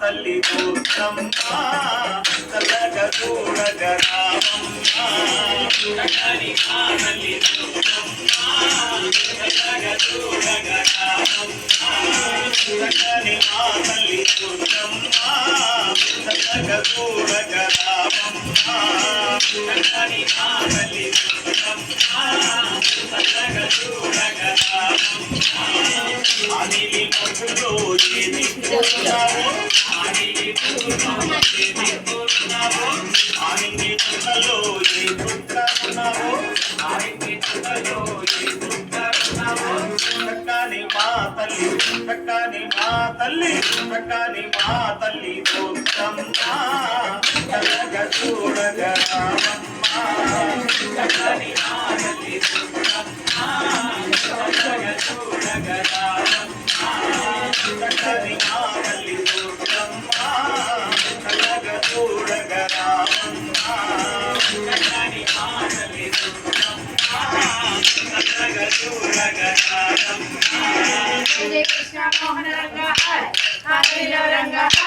తల్లి చల్లగా చూడగరామమ్మ చల్లగా చూడగా చక్కని మా తల్లి దుర్గమ్మ చల్లగా చూడగా చక్కని మా తల్లి దుర్గమ్మ చల్లగా చూడగా అనిలి మొక్కులో ఏది కోరుతావో అనిలి మొక్కులో ఏది కోరుతావో అనిలి చుట్టలో ఏ చుట్టన్నావో అనిలి చుట్టలో ఏ చుట్టన్నావో చక్కని మా తల్లి చక్కని మా తల్లి చక్కని మా తల్లి దుర్గమ్మ చల్లగా చూడగా చక్కని మా తల్లి దుర్గమ్మ చల్లగా చూడగా చక్కని మా తల్లి దుర్గమ్మ చల్లగా చూడగా చక్కని మా తల్లి దుర్గమ్మ చల్లగా చూడగా Krishna Mohan Ranga Hare, Hare Ranga Hare.